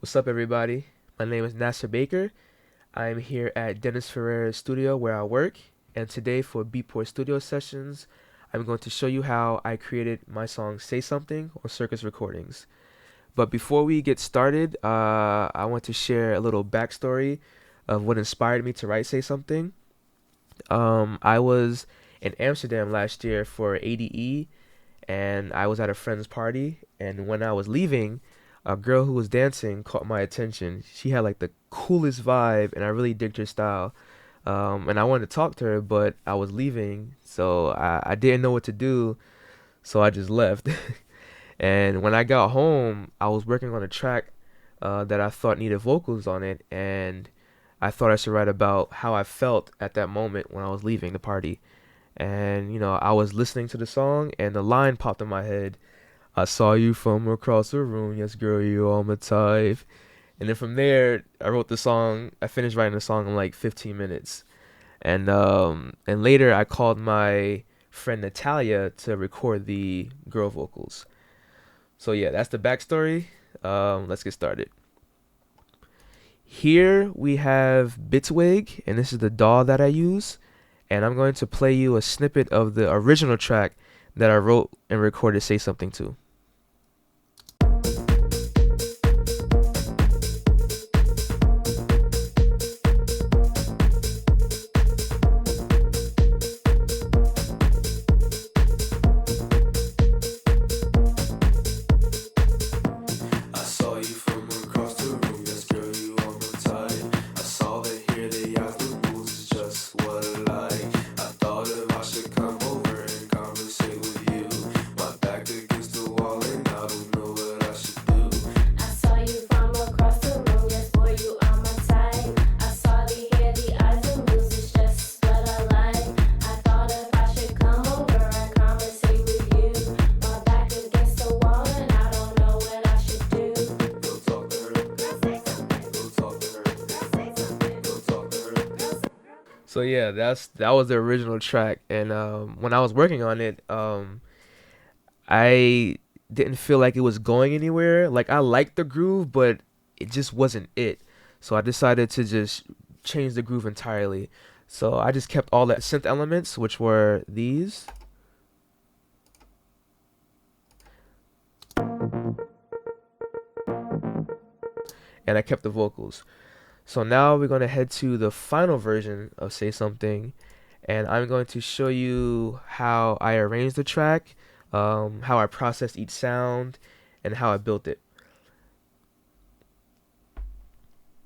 What's up, everybody? My name is Nasser Baker. I'm here at Dennis Ferrera's studio where I work, and today for Beatport studio sessions, I'm going to show you how I created my song Say Something on Circus Recordings. But before we get started, I want to share a little backstory of what inspired me to write Say Something. I was in Amsterdam last year for ADE, and I was at a friend's party, and when I was leaving, a girl who was dancing caught my attention. She had like the coolest vibe, and I really digged her style. And I wanted to talk to her, but I was leaving, so I didn't know what to do, so I just left. And when I got home, I was working on a track that I thought needed vocals on it, and I thought I should write about how I felt at that moment when I was leaving the party. And I was listening to the song, and the line popped in my head. I saw you from across the room, yes, girl, you are my type. And then from there, I wrote the song. I finished writing the song in like 15 minutes. And later, I called my friend Natalia to record the girl vocals. So yeah, that's the backstory. Let's get started. Here we have Bitwig, and this is the DAW that I use. And I'm going to play you a snippet of the original track that I wrote and recorded Say Something to. So yeah, that was the original track, and when I was working on it, I didn't feel like it was going anywhere. Like I liked the groove, but it just wasn't it. So I decided to just change the groove entirely. So I just kept all the synth elements, which were these, and I kept the vocals. So now we're gonna head to the final version of Say Something, and I'm going to show you how I arranged the track, how I processed each sound, and how I built it.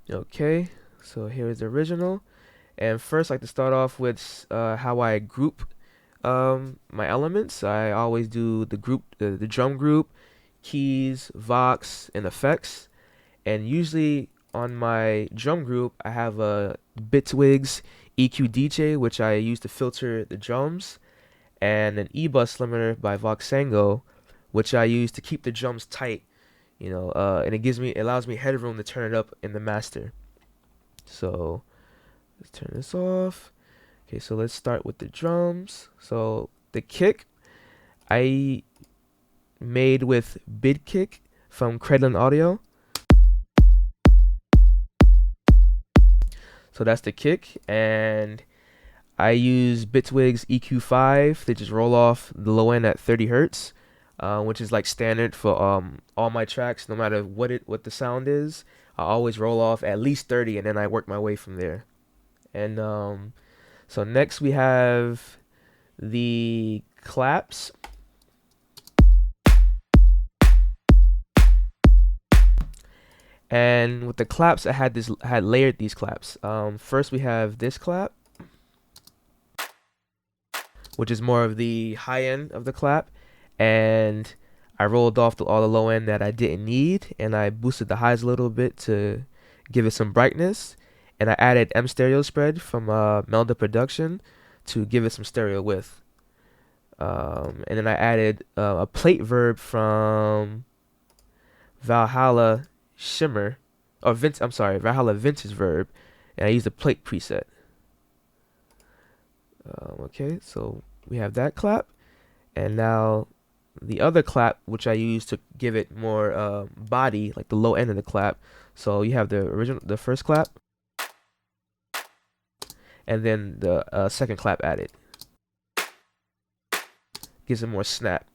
Okay, so here's the original. And first, I like to start off with how I group my elements. I always do the drum group, keys, vox, and effects. And usually on my drum group, I have a Bitwigs EQ DJ, which I use to filter the drums, and an E-bus limiter by Voxango, which I use to keep the drums tight. And it allows me headroom to turn it up in the master. So let's turn this off. Okay, so let's start with the drums. So the kick I made with Bidkick from Credlin Audio. So that's the kick, and I use Bitwig's EQ5. They just roll off the low end at 30 hertz, which is like standard for all my tracks, no matter what the sound is. I always roll off at least 30, and then I work my way from there. And so next we have the claps. And with the claps, I had layered these claps. First we have this clap, which is more of the high end of the clap, and I rolled off all the low end that I didn't need, and I boosted the highs a little bit to give it some brightness, and I added M stereo spread from Melda Production to give it some stereo width. And then I added a plate verb from Valhalla Shimmer, or I'm sorry, Valhalla Vintage Verb, and I used a plate preset. Okay, so we have that clap, and now the other clap, which I use to give it more body, like the low end of the clap. So you have the first clap, and then the second clap added. Gives it more snap.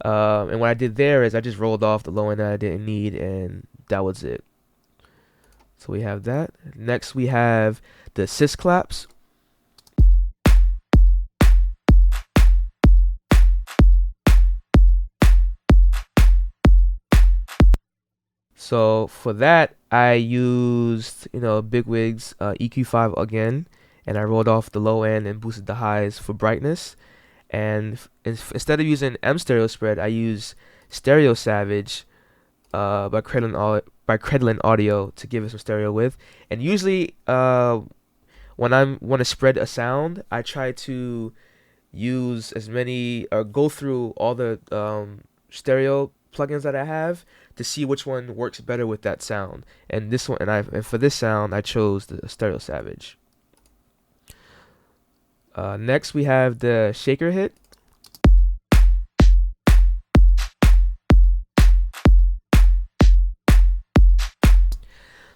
And what I did there is I just rolled off the low end that I didn't need, and that was it. So we have that. Next we have the assist claps. So for that, I used, Bigwig's EQ5 again, and I rolled off the low end and boosted the highs for brightness. And instead of using M stereo spread, I use Stereo Savage by Credlin Audio to give it some stereo width. And usually, when I want to spread a sound, I try to use as many or go through all the stereo plugins that I have to see which one works better with that sound. And this one, and for this sound, I chose the Stereo Savage. Next, we have the shaker hit.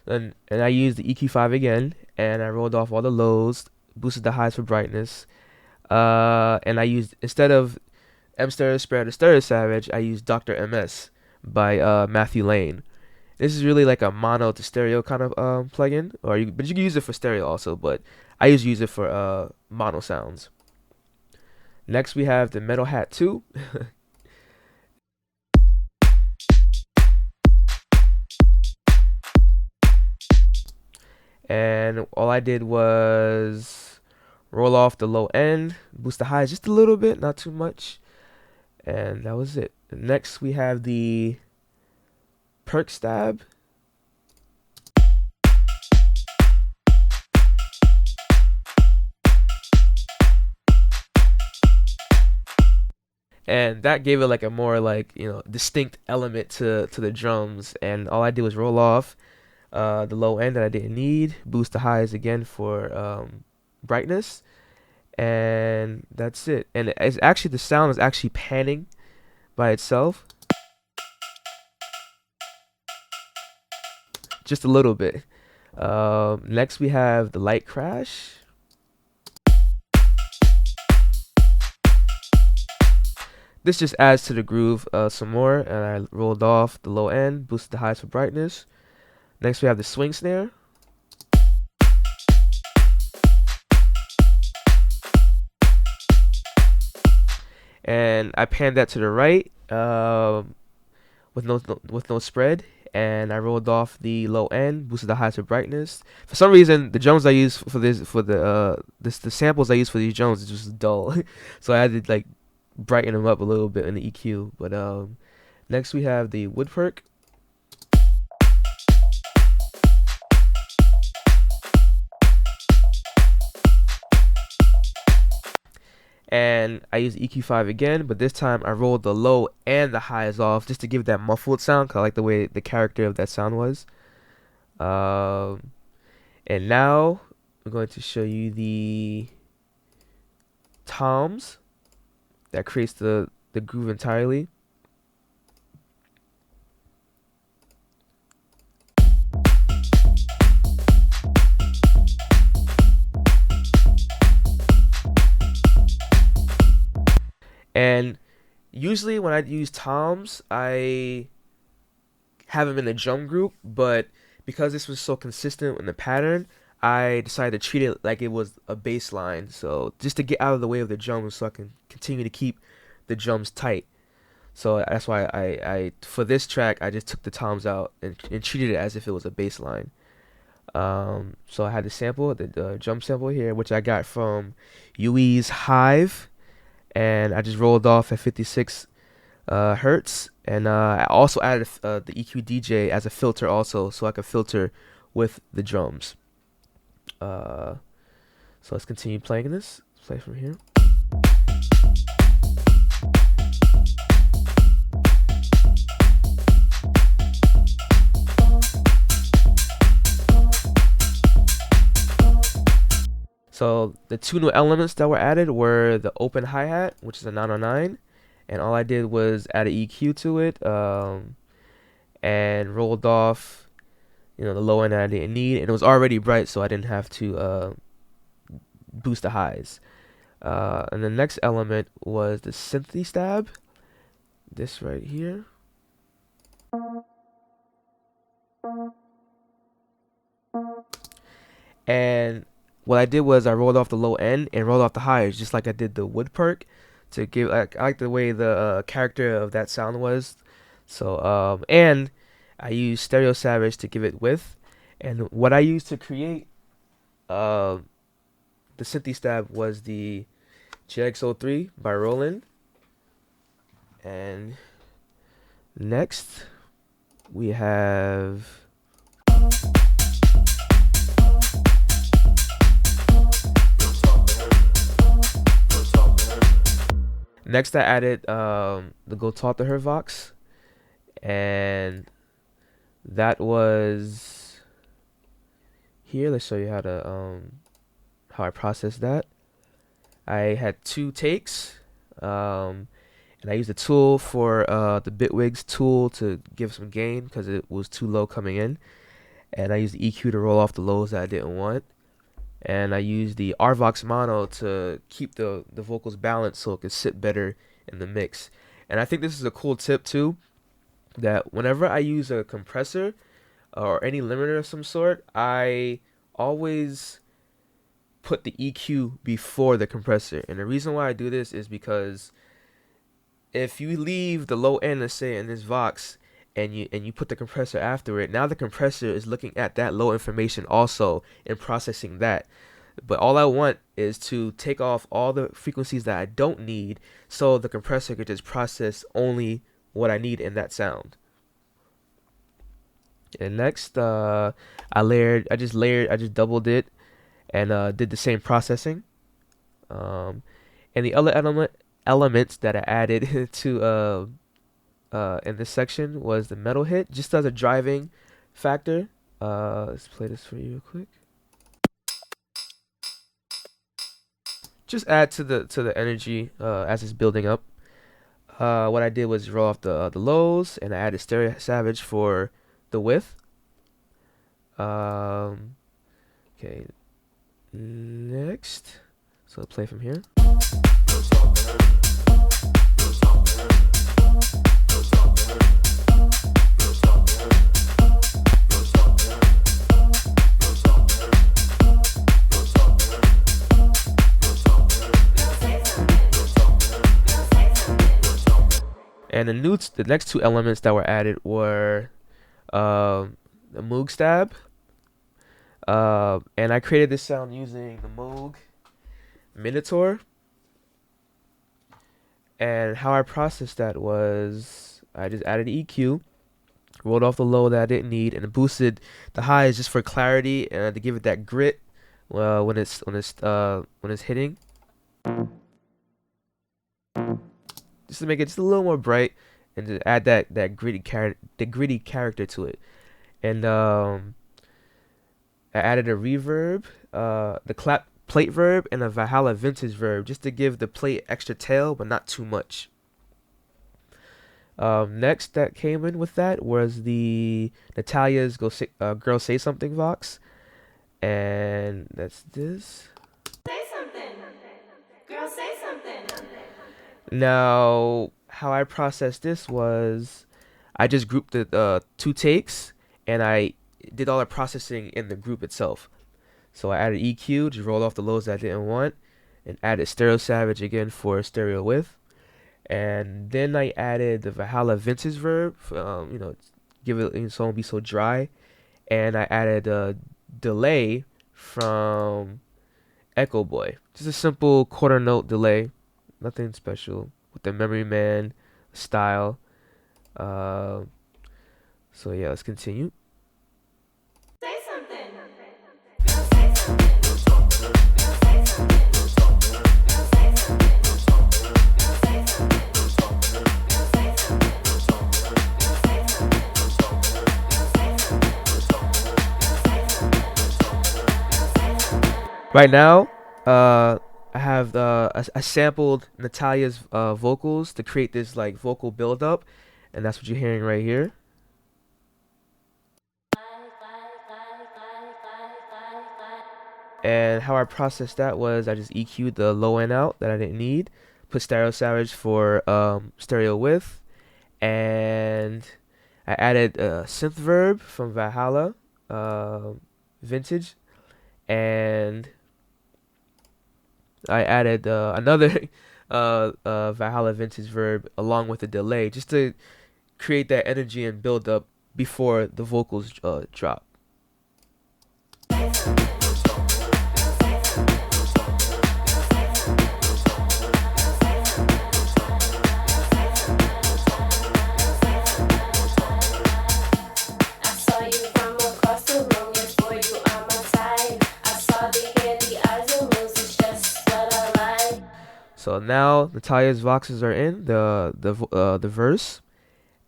And I used the EQ5 again, and I rolled off all the lows, boosted the highs for brightness. And I used, instead of M Stereo Spread or Stereo Savage, I used Dr. MS by Matthew Lane. This is really like a mono to stereo kind of plugin, but you can use it for stereo also, but I usually use it for mono sounds. Next we have the Metal Hat 2. And all I did was roll off the low end, boost the highs just a little bit, not too much, and that was it. Next we have the Perk Stab. And that gave it like a more distinct element to the drums. And all I did was roll off the low end that I didn't need, boost the highs again for brightness, and that's it. And it's actually, the sound is actually panning by itself, just a little bit. Next we have the Light Crash. This just adds to the groove some more, and I rolled off the low end, boosted the highs for brightness. Next we have the Swing Snare. And I panned that to the right with no spread, and I rolled off the low end, boosted the highs for brightness. For some reason, the drums I use for the samples I use for these drums is just dull, so I had to brighten them up a little bit in the EQ. But next we have the Wood Perk. And I used EQ5 again, but this time I rolled the low and the highs off just to give that muffled sound, because I like the way the character of that sound was. And now I'm going to show you the toms that creates the groove entirely. And usually when I use toms, I have them in the drum group, but because this was so consistent in the pattern, I decided to treat it like it was a bass line. So just to get out of the way of the drums, so I can continue to keep the drums tight. So that's why I for this track, I just took the toms out and treated it as if it was a bass line. So I had the sample, the drum sample here, which I got from Yui's Hive, and I just rolled off at 56 hertz, and I also added the EQ DJ as a filter also, so I could filter with the drums. So let's continue playing this. Let's play from here. So the two new elements that were added were the open hi-hat, which is a 909, and all I did was add an EQ to it, and rolled off, the low end that I didn't need, and it was already bright, so I didn't have to boost the highs. And the next element was the synthy stab, this right here. And what I did was I rolled off the low end and rolled off the highs, just like I did the wood perk, to give. I like the way the character of that sound was. So and I used Stereo Savage to give it width, and what I used to create the synthy stab was the JX03 by Roland. And next we have next I added the Go Talk to Her Vox, and that was here. Let's show you how I processed that. I had 2 takes, and I used a tool for the Bitwigs tool to give some gain because it was too low coming in, and I used the EQ to roll off the lows that I didn't want, and I used the RVox mono to keep the vocals balanced so it could sit better in the mix. And I think this is a cool tip too, that whenever I use a compressor or any limiter of some sort, I always put the EQ before the compressor. And the reason why I do this is because if you leave the low end, let's say in this Vox, and you put the compressor after it, now the compressor is looking at that low information also and processing that. But all I want is to take off all the frequencies that I don't need, so the compressor could just process only what I need in that sound. And next, I just doubled it and did the same processing. And the other elements that I added to in this section was the metal hit, just as a driving factor. Let's play this for you real quick. Just add to the energy as it's building up. What I did was roll off the lows, and I added Stereo Savage for the width. Okay, next, so I'll play from here. And the next 2 elements that were added were the Moog stab, and I created this sound using the Moog Minotaur. And how I processed that was I just added EQ, rolled off the low that I didn't need, and boosted the highs just for clarity and to give it that grit when it's hitting, just to make it just a little more bright and to add that gritty character to it. And I added a reverb, the clap plate verb, and a Valhalla vintage verb, just to give the plate extra tail but not too much. Next that came in with that was the Natalia's Girl Say Something Vox, and that's this. Say something, girl, say something. Now, how I processed this was I just grouped the 2 takes, and I did all the processing in the group itself. So I added EQ, just rolled off the lows that I didn't want, and added Stereo Savage again for stereo width. And then I added the Valhalla vintage verb, give it so it won't be so dry. And I added a delay from Echo Boy, just a simple quarter note delay, nothing special, with the Memory Man style. So yeah, let's continue. Right now, I have I sampled Natalia's vocals to create this like vocal buildup, and that's what you're hearing right here. And how I processed that was I just EQ'd the low end out that I didn't need, put stereo savage for stereo width, and I added a synth verb from Valhalla vintage, and I added another Valhalla vintage verb along with a delay just to create that energy and build up before the vocals drop. So now Natalia's voxes are in the verse,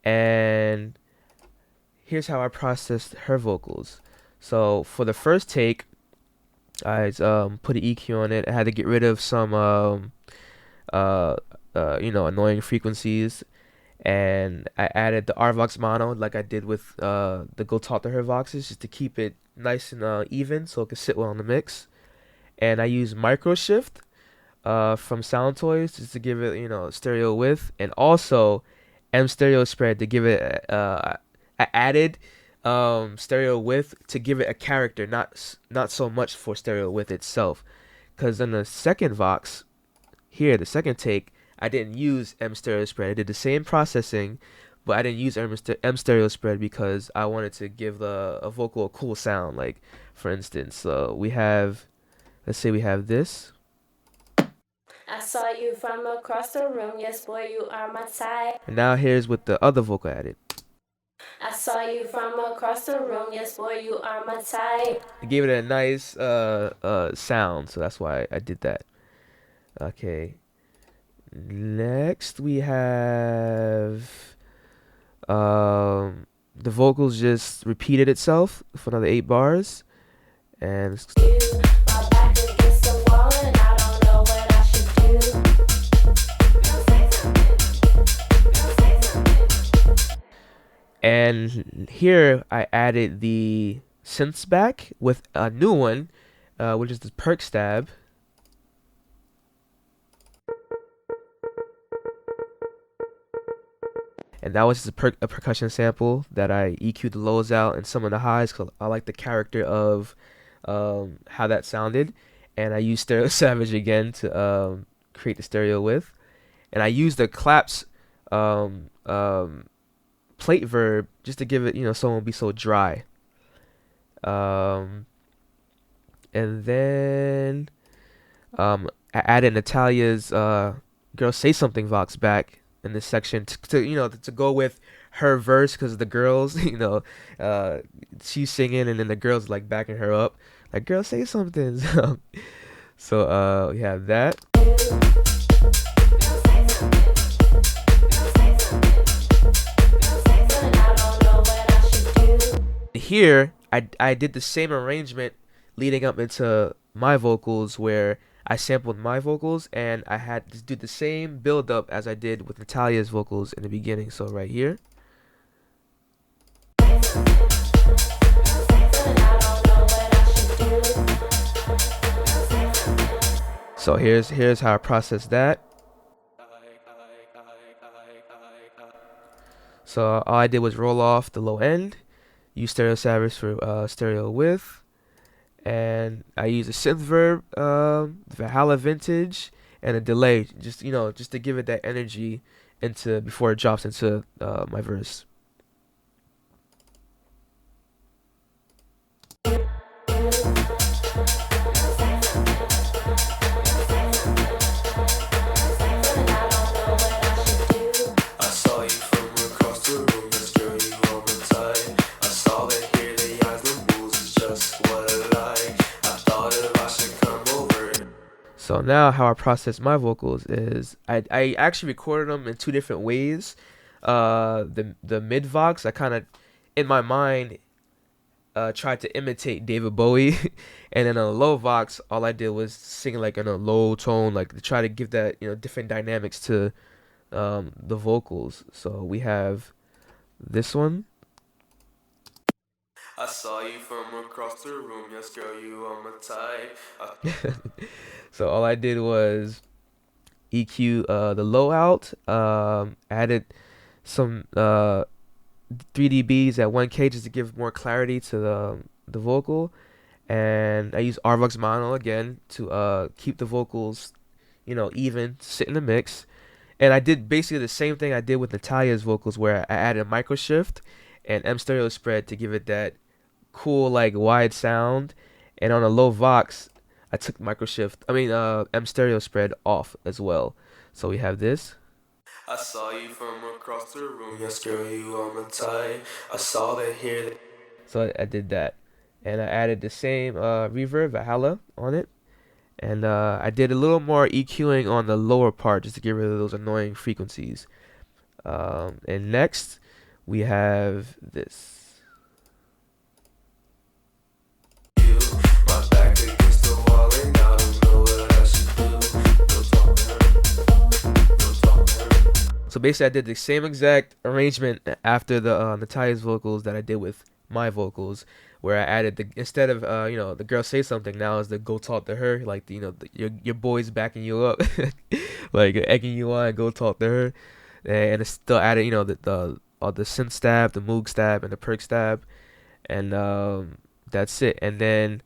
and here's how I processed her vocals. So for the first take, I put an EQ on it. I had to get rid of some annoying frequencies, and I added the RVox mono like I did with the Go Talk to Her voxes just to keep it nice and even so it could sit well in the mix. And I used micro shift from Sound Toys just to give it stereo width, and also M stereo spread to give it I added stereo width to give it a character, not so much for stereo width itself, because in the second vox here, the second take, I didn't use M stereo spread. I did the same processing, but I didn't use M stereo spread because I wanted to give a vocal a cool sound. Like for instance, let's say we have this. I saw you from across the room, yes boy, you are my type. And now here's with the other vocal added. I saw you from across the room, yes boy, you are my type. It gave it a nice sound, so that's why I did that. Okay. Next we have the vocals just repeated itself for another 8 bars, and and here I added the synths back with a new one, which is the perk stab. And that was just a percussion sample that I EQ'd the lows out and some of the highs because I like the character of how that sounded. And I used stereo savage again to create the stereo width. And I used the claps plate verb just to give it, so it won't be so dry. And then I added Natalia's Girl Say Something vox back in this section to go with her verse, because the girls, she's singing and then the girls like backing her up, like girl say something. So we have that. Here I did the same arrangement leading up into my vocals, where I sampled my vocals and I had to do the same build up as I did with Natalia's vocals in the beginning. So right here. So here's how I process that. So all I did was roll off the low end, use stereo savage for stereo width, and I use a synth verb, Valhalla vintage, and a delay, just to give it that energy into before it drops into my verse. So now how I process my vocals is I actually recorded them in 2 different ways. The mid vox, I kind of in my mind tried to imitate David Bowie, and then on a low vox, all I did was sing like in a low tone, like to try to give that different dynamics to the vocals. So we have this one. I saw you from across the room, yes girl, you are my type. So all I did was EQ the low out, added some 3 dBs at 1K just to give more clarity to the vocal, and I use RVox mono again to keep the vocals even, sit in the mix. And I did basically the same thing I did with Natalia's vocals, where I added a micro shift and M stereo spread to give it that cool like wide sound. And on a low vox, I took micro shift, M stereo spread off as well. So we have this. I saw you from across the room, yes girl, you are my type. I saw that here. So I did that, and I added the same reverb Valhalla on it, and I did a little more EQing on the lower part just to get rid of those annoying frequencies. And next we have this. So basically, I did the same exact arrangement after the Natalia's vocals that I did with my vocals, where I added the, instead of the girl say something, now is the go talk to her, like your boys backing you up, like egging you on, go talk to her, and it's still added the synth stab, the moog stab, and the perk stab, and that's it. And then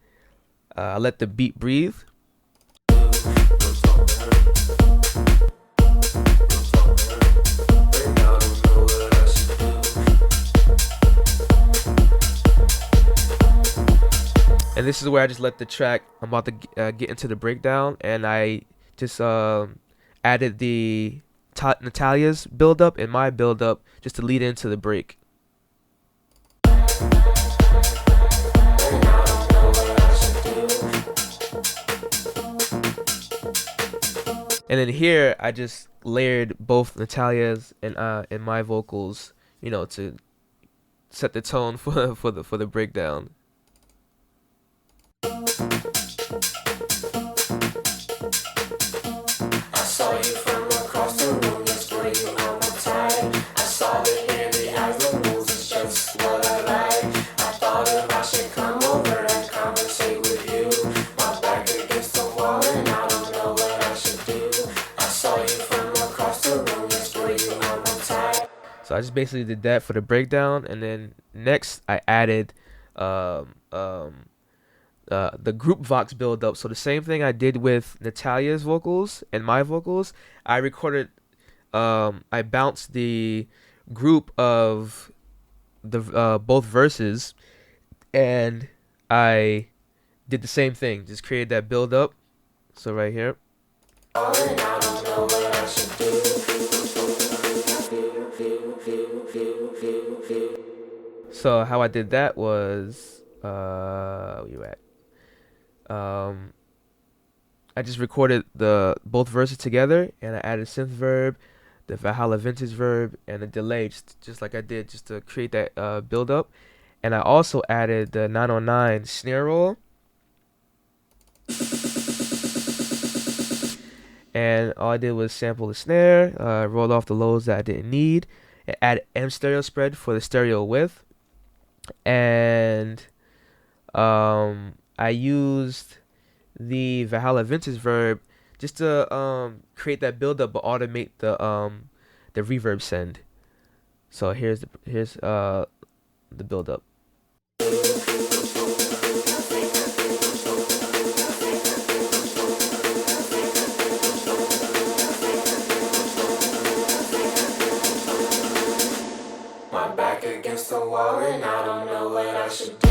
I let the beat breathe. And this is where I just let the track. I'm about to get into the breakdown, and I just added the Natalia's build up and my build up just to lead into the break. And then here I just layered both Natalia's and my vocals, to set the tone for the breakdown. So I just basically did that for the breakdown, and then next I added the group vox build up. So the same thing I did with Natalia's vocals and my vocals, I recorded. I bounced the group of the both verses, and I did the same thing. Just created that build up. So right here. So how I did that was, where you at? I just recorded the both verses together, and I added synth verb, the Valhalla vintage verb, and a delay, just like I did, just to create that build up. And I also added the 909 snare roll. And all I did was sample the snare, roll off the lows that I didn't need, and add M stereo spread for the stereo width. And I used the Valhalla vintage verb just to create that build up but automate the reverb send. So here's the build up. My back against the wall and I don't know what I should do.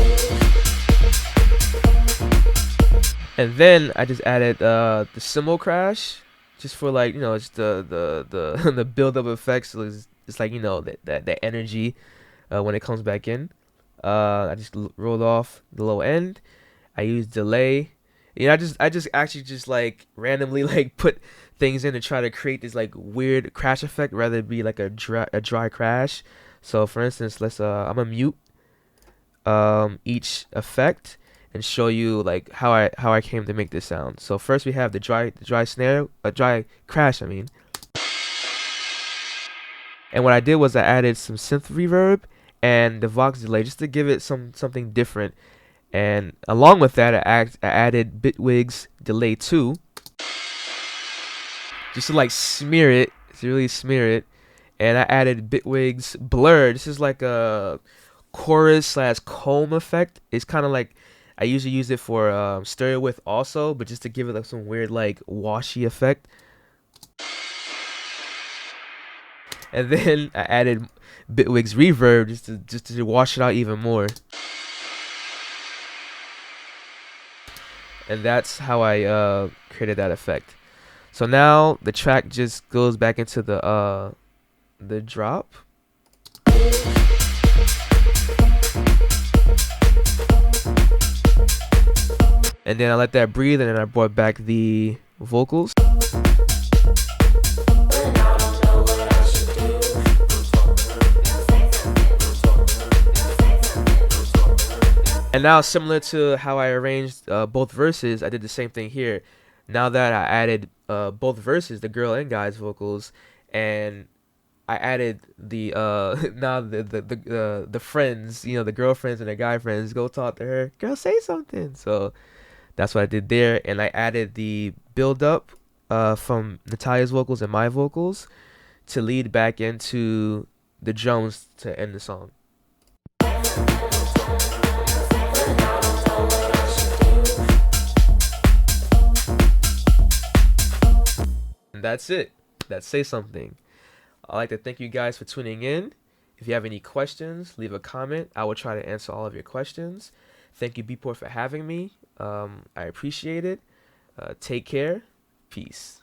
And then I just added the cymbal crash, just for like just the the build up effects. So it's like that energy when it comes back in. I just rolled off the low end. I used delay. I just actually just like randomly like put things in to try to create this like weird crash effect rather than be like a dry crash. So for instance, I'm gonna mute each effect and show you like how I came to make this sound. So first we have the dry snare, dry crash, I mean. And what I did was I added some synth reverb and the Vox delay just to give it something different. And along with that, I added Bitwig's delay too, just to like smear it, to really smear it. And I added Bitwig's blur. This is like a chorus slash comb effect. It's kind of like I usually use it for stereo width also, but just to give it like some weird like washy effect. And then I added Bitwig's reverb just to wash it out even more. And that's how I created that effect. So now the track just goes back into the drop. And then I let that breathe, and then I brought back the vocals. And now, similar to how I arranged both verses, I did the same thing here. Now that I added both verses, the girl and guy's vocals, and I added the now the friends, you know, the girlfriends and the guy friends, go talk to her, girl, say something. So that's what I did there, and I added the build up from Natalia's vocals and my vocals to lead back into the drums to end the song. And that's it. That's Say Something. I'd like to thank you guys for tuning in. If you have any questions, leave a comment. I will try to answer all of your questions. Thank you, Beatport, for having me. I appreciate it. Take care. Peace.